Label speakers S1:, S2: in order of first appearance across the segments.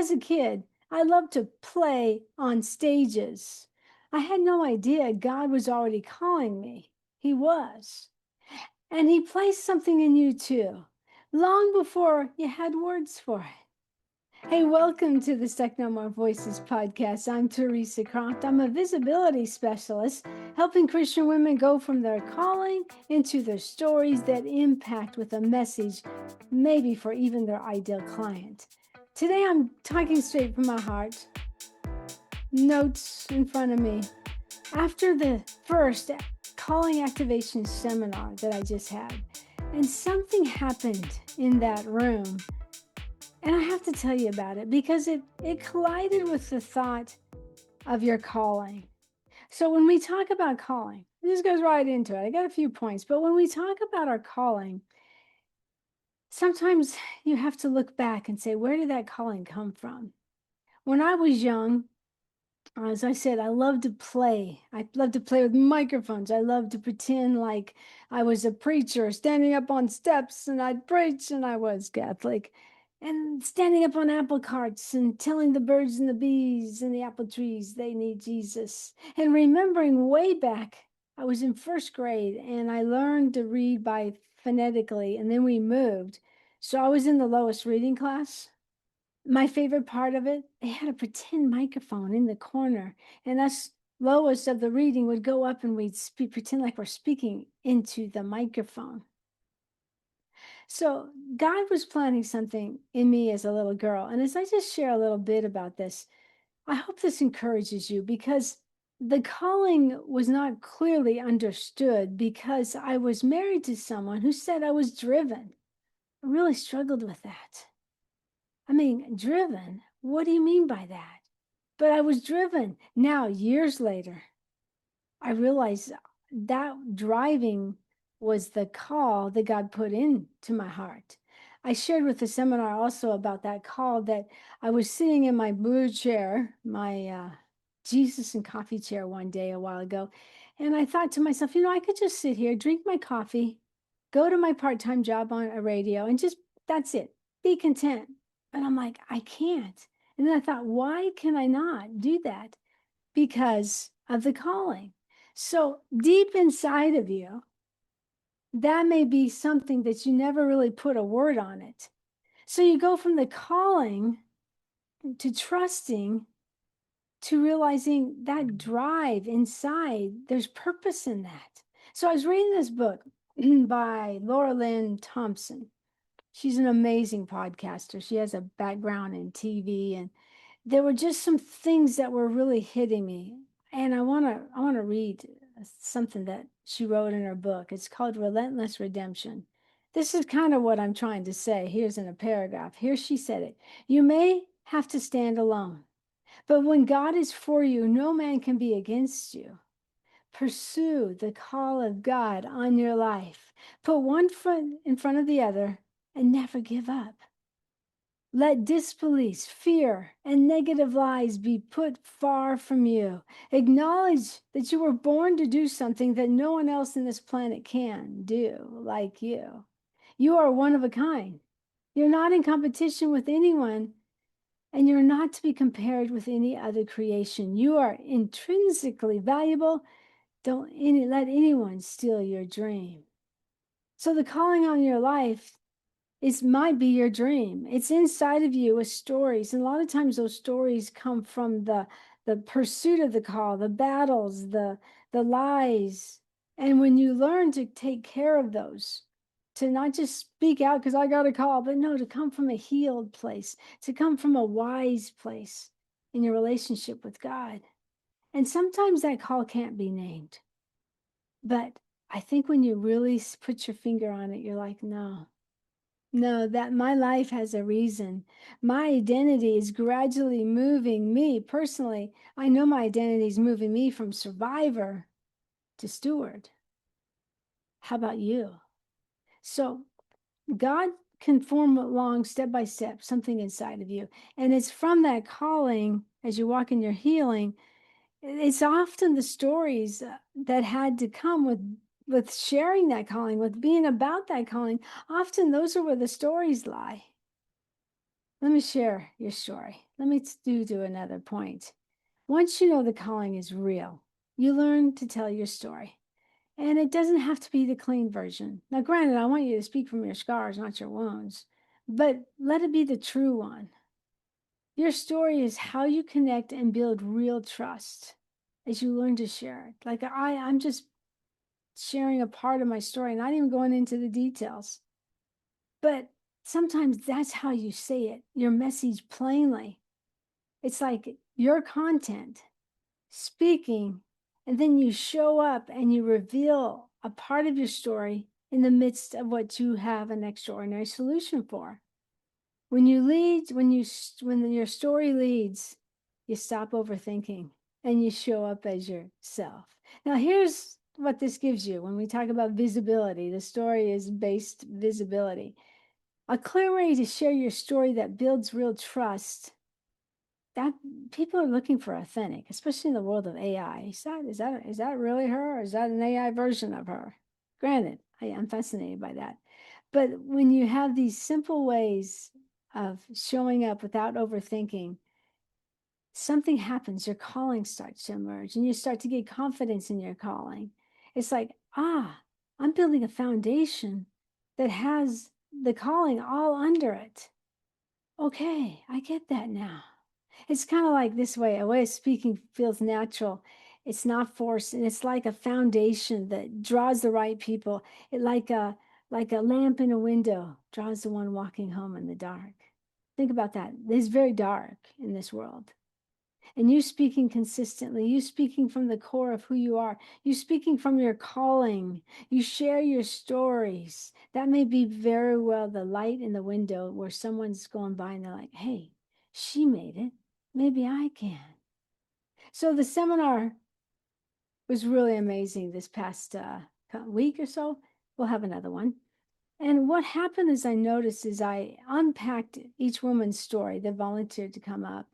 S1: as a kid, I loved to play on stages. I had no idea God was already calling me. He was. And he placed something in you too, long before you had words for it. Hey, welcome to the Stuck No More Voices podcast. I'm Theresa Croft. I'm a visibility specialist, helping Christian women go from their calling into their stories that impact with a message, maybe for even their ideal client. Today, I'm talking straight from my heart. Notes in front of me. After the first calling activation seminar that I just had, and something happened in that room. And I have to tell you about it because it collided with the thought of your calling. So when we talk about calling, this goes right into it. I got a few points, but when we talk about our calling, sometimes you have to look back and say, where did that calling come from? When I was young, as I said, I loved to play. I loved to play with microphones. I loved to pretend like I was a preacher standing up on steps and I'd preach and I was Catholic. And standing up on apple carts and telling the birds and the bees and the apple trees they need Jesus. And remembering way back, I was in first grade and I learned to read by phonetically, and then we moved. So I was in the lowest reading class. My favorite part of it, they had a pretend microphone in the corner, and us lowest of the reading would go up and we'd pretend like we're speaking into the microphone. So God was planning something in me as a little girl. And as I just share a little bit about this, I hope this encourages you because the calling was not clearly understood because I was married to someone who said I was driven. I really struggled with that. I mean, driven? What do you mean by that? But I was driven. Now, years later, I realized that driving was the call that God put into my heart. I shared with the seminar also about that call that I was sitting in my blue chair, my Jesus and coffee chair one day a while ago. And I thought to myself, I could just sit here, drink my coffee, go to my part-time job on a radio, and just, that's it, be content. But I'm like, I can't. And then I thought, why can I not do that? Because of the calling. So deep inside of you, that may be something that you never really put a word on it. So you go from the calling to trusting to realizing that drive inside, there's purpose in that. So I was reading this book by Laura Lynn Thompson. She's an amazing podcaster. She has a background in TV, and there were just some things that were really hitting me. And I want to read something that she wrote in her book. It's called Relentless Redemption. This is kind of what I'm trying to say. Here's in a paragraph. Here she said it. You may have to stand alone, but when God is for you, no man can be against you. Pursue the call of God on your life. Put one foot in front of the other and never give up. Let disbelief, fear, and negative lies be put far from you. Acknowledge that you were born to do something that no one else in this planet can do like you. You are one of a kind. You're not in competition with anyone, and you're not to be compared with any other creation. You are intrinsically valuable. Don't let anyone steal your dream. So the calling on your life might be your dream. It's inside of you with stories. And a lot of times those stories come from the pursuit of the call, the battles, the lies. And when you learn to take care of those, to not just speak out because I got a call, but no, to come from a healed place, to come from a wise place in your relationship with God. And sometimes that call can't be named. But I think when you really put your finger on it, you're like, no, that my life has a reason. My identity is gradually moving me personally. I know my identity is moving me from survivor to steward. How about you? So God can form along step by step something inside of you. And it's from that calling as you walk in your healing. It's often the stories that had to come with sharing that calling, with being about that calling. Often those are where the stories lie. let me share your story. Let me do another point. Once you know the calling is real, you learn to tell your story. And it doesn't have to be the clean version. Now, granted, I want you to speak from your scars, not your wounds, but let it be the true one. Your story is how you connect and build real trust as you learn to share it. Like I'm just sharing a part of my story, not even going into the details. But sometimes that's how you say it, your message plainly. It's like your content speaking, and then you show up and you reveal a part of your story in the midst of what you have an extraordinary solution for. When you lead, when your story leads, you stop overthinking and you show up as yourself. Now, here's what this gives you. When we talk about visibility, the story is based visibility. A clear way to share your story that builds real trust, that people are looking for authentic, especially in the world of AI. Is that really her, or is that an AI version of her? Granted, I'm fascinated by that. But when you have these simple ways of showing up without overthinking, something happens. Your calling starts to emerge, and you start to get confidence in your calling. It's like, I'm building a foundation that has the calling all under it. Okay, I get that now. It's kind of like this way. A way of speaking feels natural. It's not forced, and it's like a foundation that draws the right people. It like a lamp in a window draws the one walking home in the dark. Think about that. It's very dark in this world. And you speaking consistently, you speaking from the core of who you are, you speaking from your calling, you share your stories. That may be very well the light in the window where someone's going by and they're like, hey, she made it. Maybe I can. So the seminar was really amazing this past week or so. We'll have another one. And what happened is I noticed is I unpacked each woman's story that volunteered to come up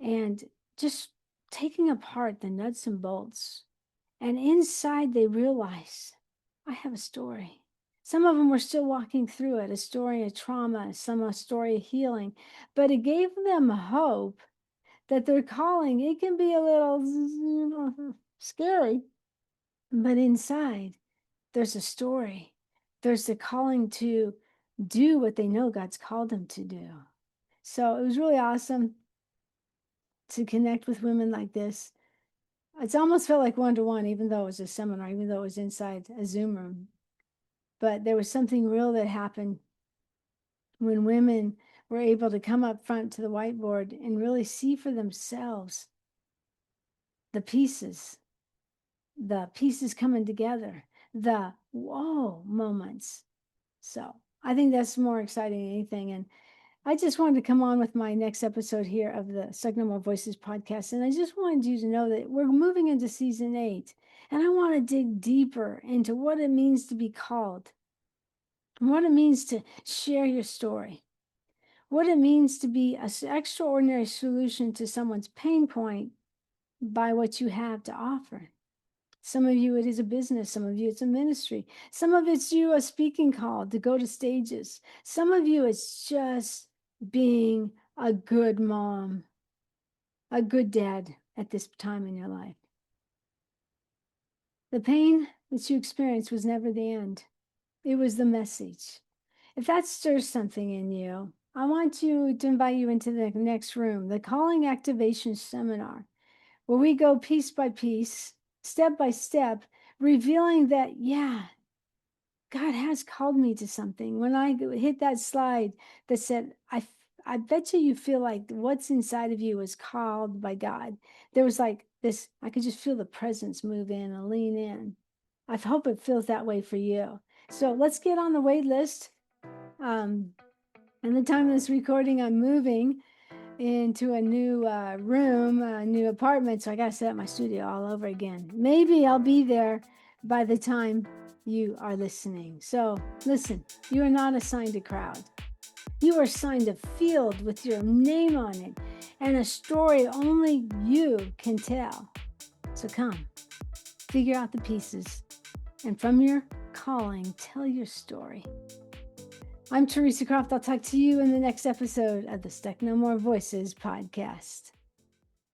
S1: and just taking apart the nuts and bolts. And inside they realized I have a story. Some of them were still walking through it, a story of trauma, some a story of healing, but it gave them hope that their calling, it can be a little scary, but inside there's a story. There's the calling to do what they know God's called them to do. So it was really awesome to connect with women like this. It's almost felt like one-to-one, even though it was a seminar, even though it was inside a Zoom room. But there was something real that happened when women were able to come up front to the whiteboard and really see for themselves the pieces coming together, the whoa moments. So I think that's more exciting than anything. And I just wanted to come on with my next episode here of the Stuck No More Voices podcast. And I just wanted you to know that we're moving into season 8. And I want to dig deeper into what it means to be called, and what it means to share your story, what it means to be an extraordinary solution to someone's pain point by what you have to offer. Some of you, it is a business. Some of you, it's a ministry. Some of it's you, a speaking call to go to stages. Some of you, it's just being a good mom, a good dad at this time in your life. The pain that you experienced was never the end. It was the message. If that stirs something in you, I want to invite you into the next room, the Calling Activation Seminar, where we go piece by piece, step by step, revealing that, yeah, God has called me to something. When I hit that slide that said, I bet you feel like what's inside of you is called by God. There was like this, I could just feel the presence move in and lean in. I hope it feels that way for you. So let's get on the wait list. And the time of this recording, I'm moving into a new room, a new apartment. So I got to set up my studio all over again. Maybe I'll be there by the time you are listening. So listen, you are not assigned a crowd. You are assigned a field with your name on it and a story only you can tell. So come, figure out the pieces, and from your calling, tell your story. I'm Theresa Croft. I'll talk to you in the next episode of the Stuck No More Voices podcast.